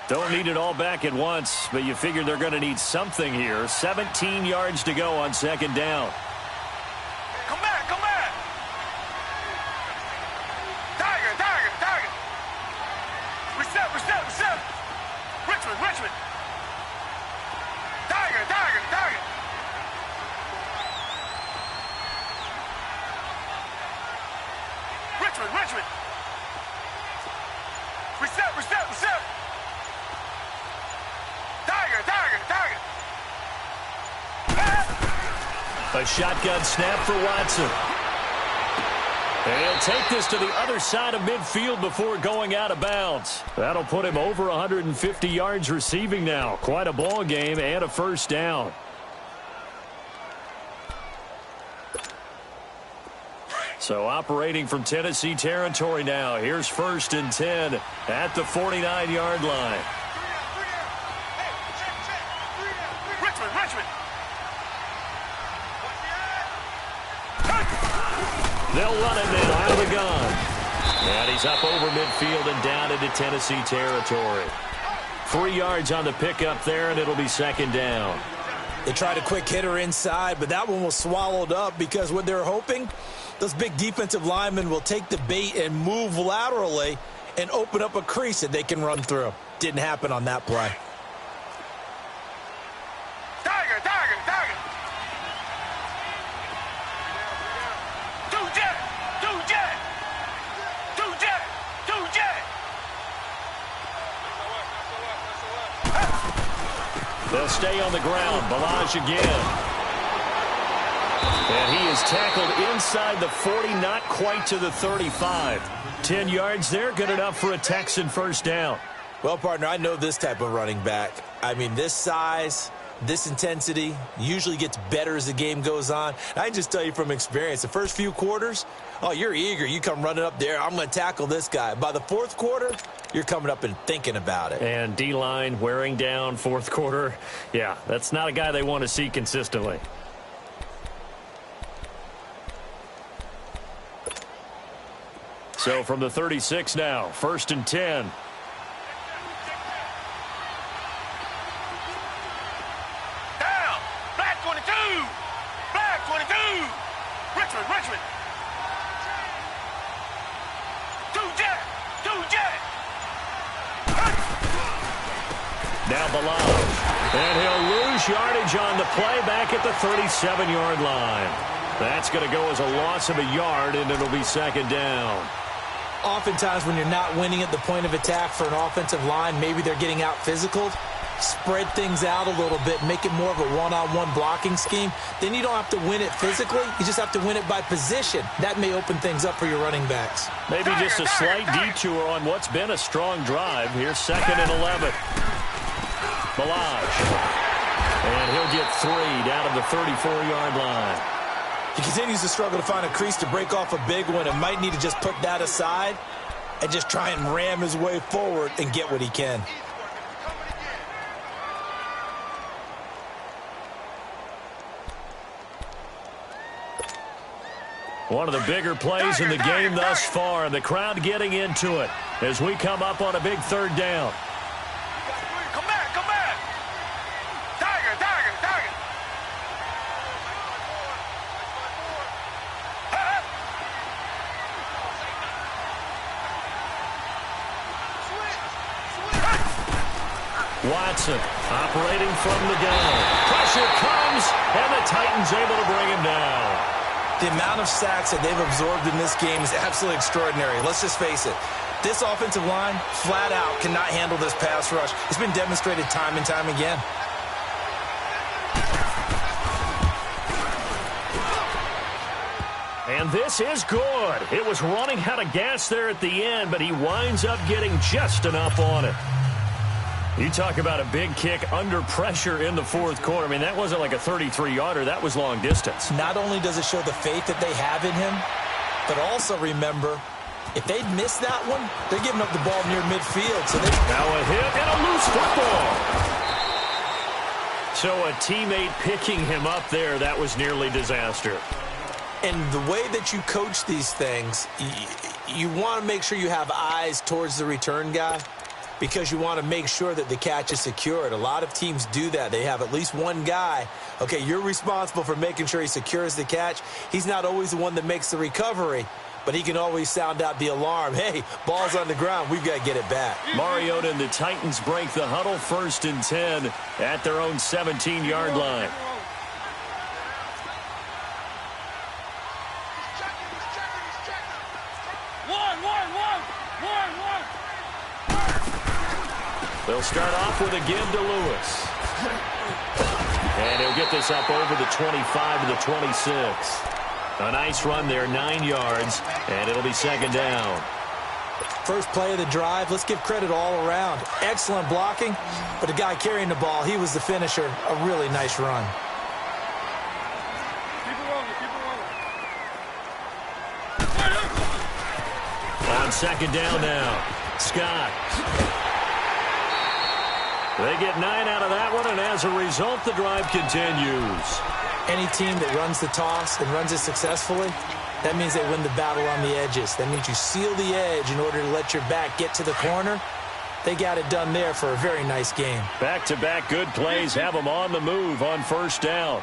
Don't need it all back at once, but you figure they're going to need something here. 17 yards to go on 2nd down. Come back, come back. Tiger, Tiger, Tiger. Reset, reset, reset. Richmond, Richmond. Tiger, Tiger, Tiger. Richmond, Richmond. Reset, reset, reset. Tiger, Tiger, Tiger. A shotgun snap for Watson. And he'll take this to the other side of midfield before going out of bounds. That'll put him over 150 yards receiving now. Quite a ball game and a 1st down. So operating from Tennessee territory now. Here's 1st and 10 at the 49-yard line. Richmond, Richmond. They'll run it now out of the gun. And he's up over midfield and down into Tennessee territory. 3 yards on the pickup there, and it'll be 2nd down. They tried a quick hitter inside, but that one was swallowed up because what they're hoping, those big defensive linemen will take the bait and move laterally and open up a crease that they can run through. Didn't happen on that play. Tiger, Tiger, Tiger. Two jet, two jet. Two jet, two jet. They'll stay on the ground. Balaj again. And he is tackled inside the 40, not quite to the 35. 10 yards there, good enough for a Texan 1st down. Well, partner, I know this type of running back. I mean, this size, this intensity usually gets better as the game goes on. I can just tell you from experience, the first few quarters, oh, you're eager. You come running up there, I'm going to tackle this guy. By the 4th quarter, you're coming up and thinking about it. And D-line wearing down 4th quarter. Yeah, that's not a guy they want to see consistently. So from the 36 now, 1st and 10. Down. Black 22. Black 22. Richmond, Richmond. Two jet. Two jet. Now Balaj. And he'll lose yardage on the play back at the 37-yard line. That's going to go as a loss of a yard, and it'll be 2nd down. Oftentimes when you're not winning at the point of attack for an offensive line, maybe they're getting out physical, spread things out a little bit, make it more of a one-on-one blocking scheme. Then you don't have to win it physically. You just have to win it by position. That may open things up for your running backs. Maybe just a slight detour on what's been a strong drive. Here's 2nd and 11. Balaj. And he'll get 3 down to the 34-yard line. He continues to struggle to find a crease to break off a big one and might need to just put that aside and just try and ram his way forward and get what he can. One of the bigger plays in the game thus far, and the crowd getting into it as we come up on a big 3rd down. Come back, come back. Tiger, Tiger, Tiger. Watson operating from the gun. Pressure comes, and the Titans able to bring him down. The amount of sacks that they've absorbed in this game is absolutely extraordinary. Let's just face it. This offensive line, flat out, cannot handle this pass rush. It's been demonstrated time and time again. And this is good. It was running out of gas there at the end, but he winds up getting just enough on it. You talk about a big kick under pressure in the fourth quarter. I mean, that wasn't like a 33-yarder. That was long distance. Not only does it show the faith that they have in him, but also remember, if they'd missed that one, they're giving up the ball near midfield. So now a hit and a loose football. So a teammate picking him up there, that was nearly disaster. And the way that you coach these things, you want to make sure you have eyes towards the return guy because you want to make sure that the catch is secured. A lot of teams do that. They have at least one guy. Okay, you're responsible for making sure he secures the catch. He's not always the one that makes the recovery, but he can always sound out the alarm. Hey, ball's on the ground. We've got to get it back. Mariota and the Titans break the huddle, 1st and 10 at their own 17-yard line. They'll start off with a give to Lewis. And he'll get this up over the 25 to the 26. A nice run there, 9 yards, and it'll be 2nd down. First play of the drive, let's give credit all around. Excellent blocking, but the guy carrying the ball, he was the finisher. A really nice run. On 2nd down now, Scott. They get 9 out of that one, and as a result, the drive continues. Any team that runs the toss and runs it successfully, that means they win the battle on the edges. That means you seal the edge in order to let your back get to the corner. They got it done there for a very nice game. Back-to-back good plays have them on the move on 1st down.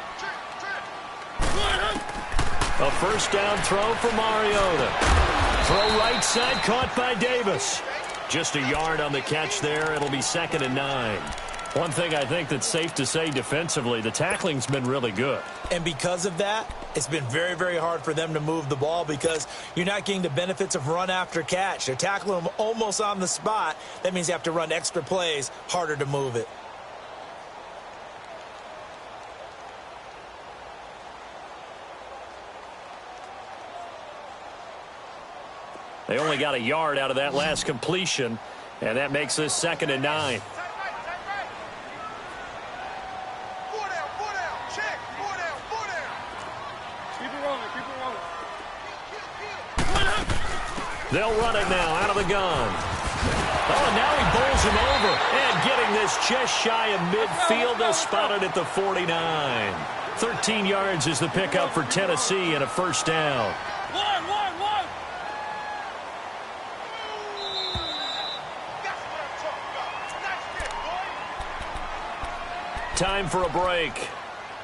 A 1st down throw for Mariota. Throw right side, caught by Davis. Just a yard on the catch there. It'll be 2nd and 9. One thing I think that's safe to say defensively, the tackling's been really good. And because of that, it's been very, very hard for them to move the ball because you're not getting the benefits of run after catch. They're tackling them almost on the spot. That means you have to run extra plays, harder to move it. They only got a yard out of that last completion, and that makes this 2nd and 9. They'll run it now out of the gun. Oh, and now he bowls him over. And getting this just shy of midfield. They'll spot it at the 49. 13 yards is the pickup for Tennessee and a 1st down. Time for a break.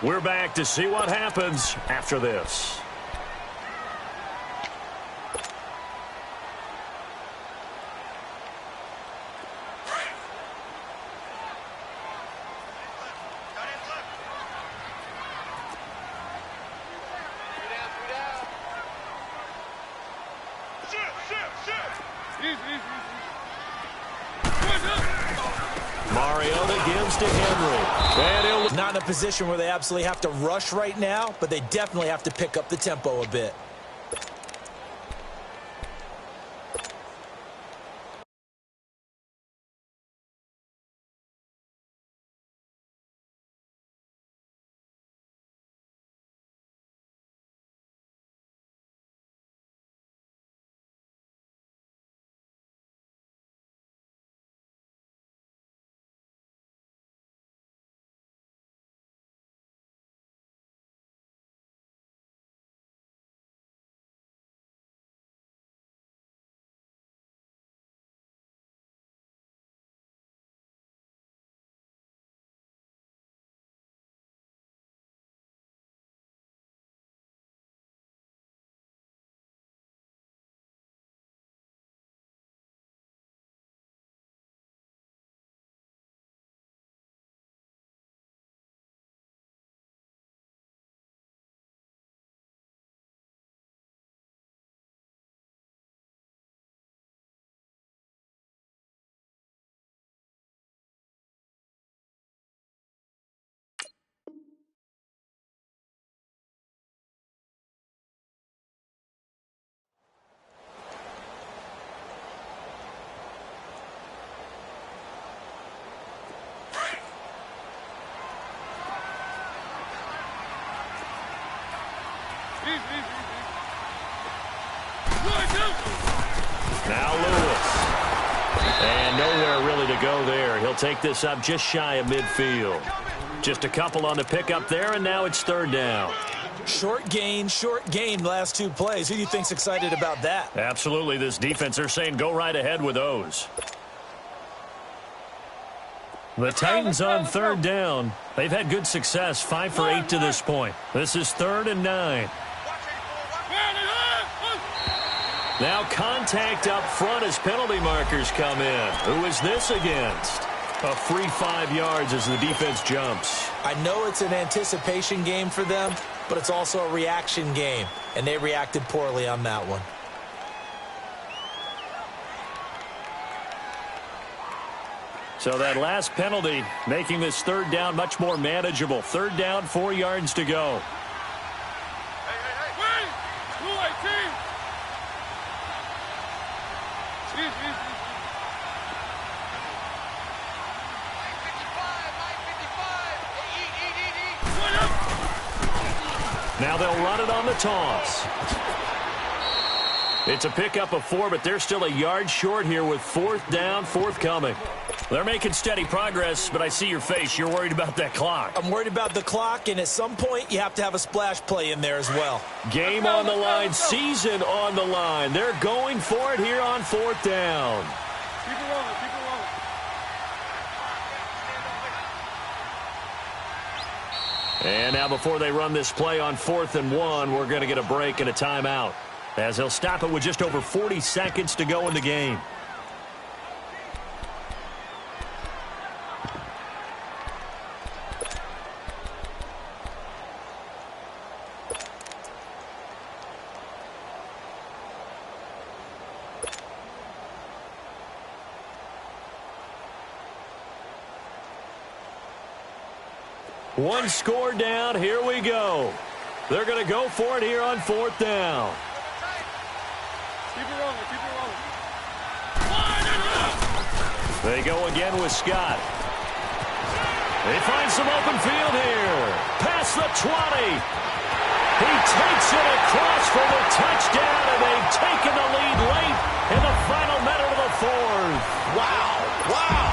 We're back to see what happens after this. Mariota gives to Henry. And he'll not in a position where they absolutely have to rush right now, but they definitely have to pick up the tempo a bit. Now Lewis. And nowhere really to go there. He'll take this up just shy of midfield. Just a couple on the pickup there, and now it's third down. Short gain, last two plays. Who do you think's excited about that? Absolutely. This defense, they're saying go right ahead with those. The Titans on third down. They've had good success, 5 for 8 to this point. This is 3rd and 9. Now contact up front as penalty markers come in. Who is this against? A free 5 yards as the defense jumps. I know it's an anticipation game for them, but it's also a reaction game, and they reacted poorly on that one. So that last penalty making this third down much more manageable. Third down, 4 yards to go. Now they'll run it on the toss. It's a pickup of 4, but they're still a yard short here with 4th down, forthcoming. They're making steady progress, but I see your face. You're worried about that clock. I'm worried about the clock, and at some point, you have to have a splash play in there as well. Game on the line, season on the line. They're going for it here on 4th down. Keep it rolling, keep it rolling. And now before they run this play on 4th and 1, we're going to get a break and a timeout, as they'll stop it with just over 40 seconds to go in the game. One score down. Here we go. They're going to go for it here on 4th down. Keep it rolling, keep it rolling. They go again with Scott. They find some open field here. Past the 20. He takes it across for the touchdown, and they've taken the lead late in the final minute of the 4th. Wow, wow,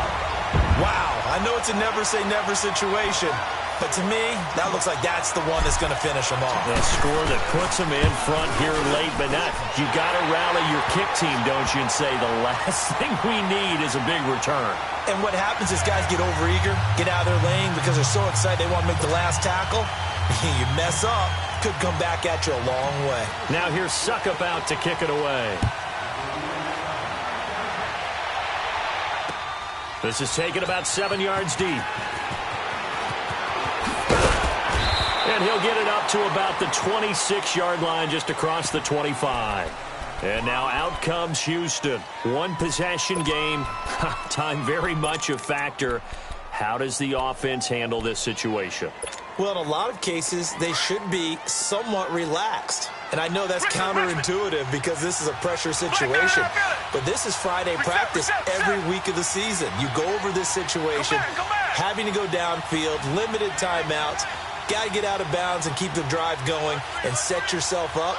wow. I know it's a never-say-never situation, but to me, that looks like that's the one that's going to finish them off. The score that puts them in front here late, but not. You got to rally your kick team, don't you, and say the last thing we need is a big return. And what happens is guys get overeager, get out of their lane because they're so excited they want to make the last tackle. You mess up, could come back at you a long way. Now here's Suckup out to kick it away. This is taken about 7 yards deep. And he'll get it up to about the 26-yard line, just across the 25. And now out comes Houston. One possession game. Time very much a factor. How does the offense handle this situation? Well, in a lot of cases, they should be somewhat relaxed. And I know that's counterintuitive because this is a pressure situation. But this is Friday practice every week of the season. You go over this situation, having to go downfield, limited timeouts. Got to get out of bounds and keep the drive going and set yourself up.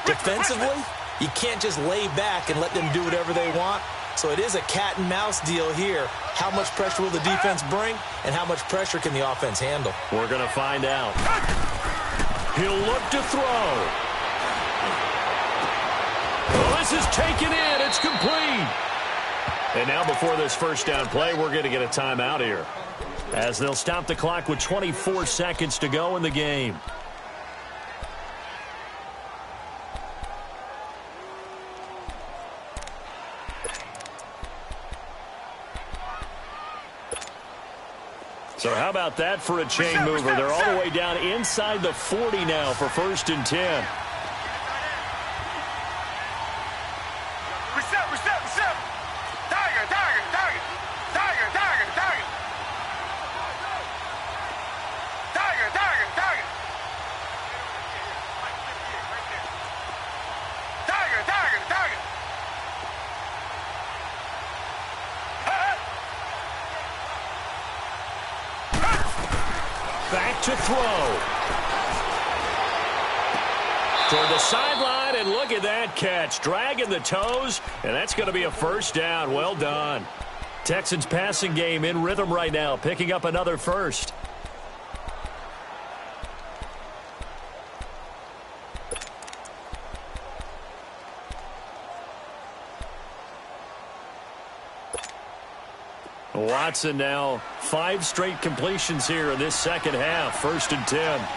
Defensively, you can't just lay back and let them do whatever they want. So it is a cat and mouse deal here. How much pressure will the defense bring, and how much pressure can the offense handle? We're going to find out. He'll look to throw. Well, this is taken in. It's complete. And now before this first down play, we're going to get a timeout here, as they'll stop the clock with 24 seconds to go in the game. So how about that for a chain mover? They're all the way down inside the 40 now for 1st and 10. Reset, reset, reset. Tiger, tiger, tiger. Tiger, tiger, tiger. Tiger, tiger, tiger. Tiger, tiger, tiger. Back to throw. Toward the sideline, and look at that catch. Dragging the toes, and that's going to be a first down. Well done. Texans passing game in rhythm right now, picking up another first. Watson now 5 straight completions here in this second half. 1st and 10.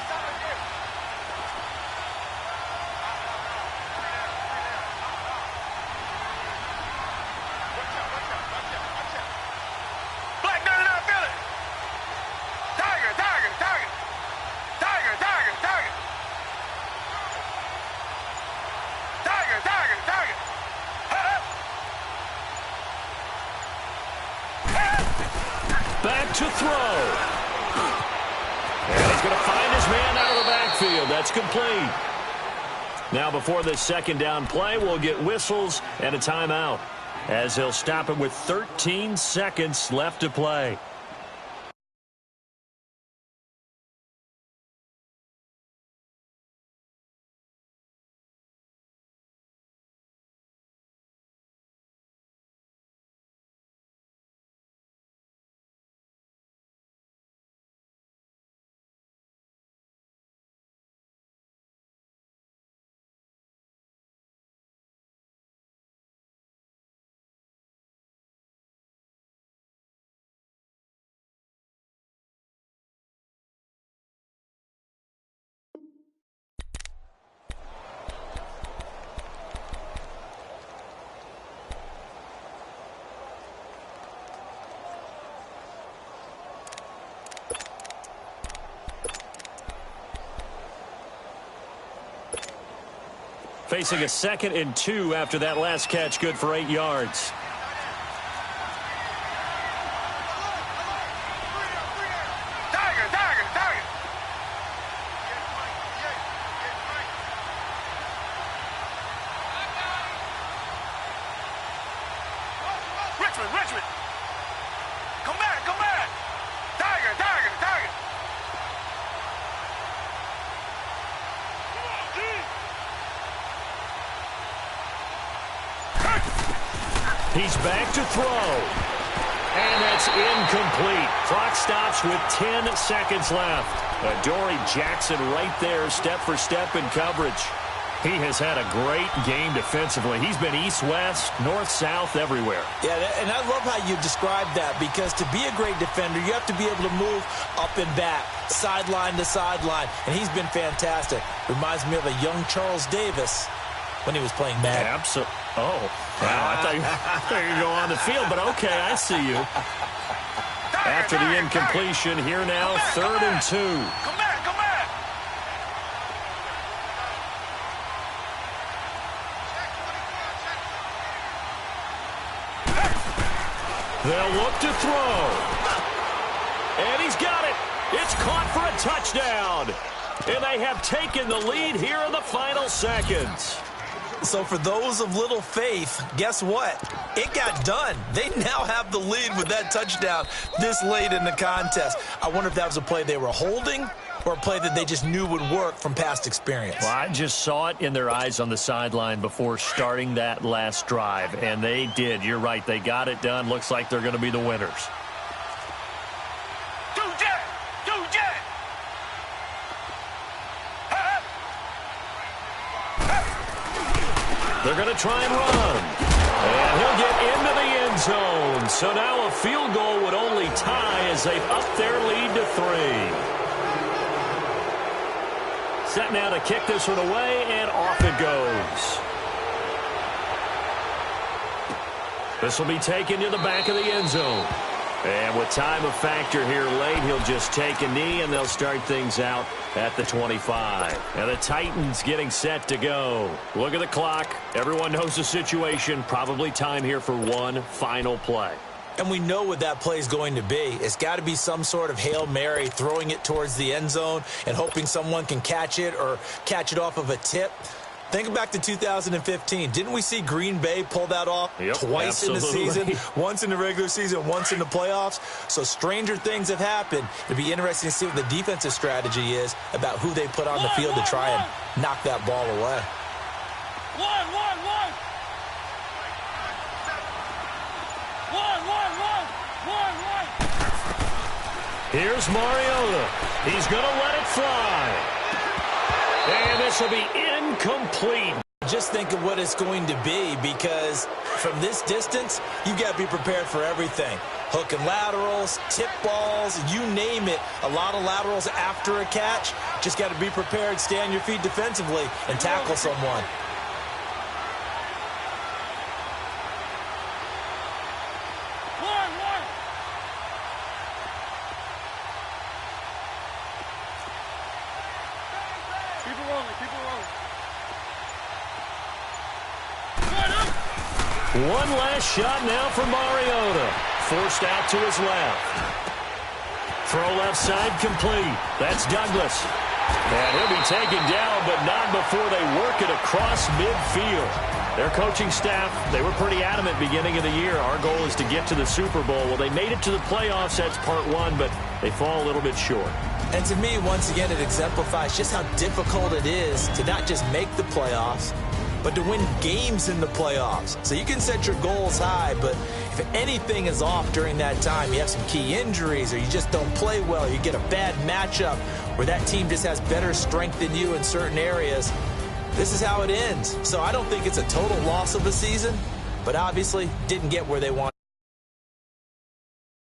Back to throw. And he's going to find his man out of the backfield. That's complete. Now before this second down play, we'll get whistles and a timeout, as he'll stop it with 13 seconds left to play. Facing a 2nd and 2 after that last catch, good for 8 yards. Richmond. Come back. Tiger. He's back to throw. And that's incomplete. Clock stops with 10 seconds left. Adoree Jackson right there, step for step in coverage. He has had a great game defensively. He's been east-west, north-south, everywhere. Yeah, and I love how you described that, because to be a great defender, you have to be able to move up and back, sideline to sideline, and he's been fantastic. Reminds me of a young Charles Davis when he was playing Madden. Absolutely. Oh, wow, I thought you were going to go on the field, but okay, I see you. After the incompletion, here now, 3rd and 2. Come back. They'll look to throw. And he's got it. It's caught for a touchdown. And they have taken the lead here in the final seconds. So for those of little faith, guess what? It got done. They now have the lead with that touchdown this late in the contest. I wonder if that was a play they were holding or a play that they just knew would work from past experience. Well, I just saw it in their eyes on the sideline before starting that last drive, and they did. You're right. They got it done. Looks like they're going to be the winners. Two jet. They're going to try and run. And he'll get into the end zone. So now a field goal would only tie as they've upped their lead to 3. Set now to kick this one away, and off it goes. This will be taken to the back of the end zone. And with time a factor here late, he'll just take a knee, and they'll start things out at the 25. And the Titans getting set to go. Look at the clock. Everyone knows the situation. Probably time here for one final play. And we know what that play is going to be. It's got to be some sort of Hail Mary, throwing it towards the end zone and hoping someone can catch it or catch it off of a tip. Think back to 2015. Didn't we see Green Bay pull that off twice in the season? Once in the regular season, once in the playoffs. So stranger things have happened. It'll be interesting to see what the defensive strategy is about who they put on the field to try and knock that ball away. Here's Mariota. He's going to let it fly. And this will be incomplete. Just think of what it's going to be, because from this distance, you've got to be prepared for everything. Hook and laterals, tip balls, you name it. A lot of laterals after a catch. Just got to be prepared, stay on your feet defensively, and tackle someone. One last shot now for Mariota. Forced out to his left. Throw left side complete. That's Douglas. And he'll be taken down, but not before they work it across midfield. Their coaching staff, they were pretty adamant beginning of the year. Our goal is to get to the Super Bowl. Well, they made it to the playoffs. That's part one, but they fall a little bit short. And to me, once again, it exemplifies just how difficult it is to not just make the playoffs, but to win games in the playoffs. So you can set your goals high, but if anything is off during that time, you have some key injuries, or you just don't play well, you get a bad matchup where that team just has better strength than you in certain areas, this is how it ends. So I don't think it's a total loss of the season, but obviously didn't get where they wanted.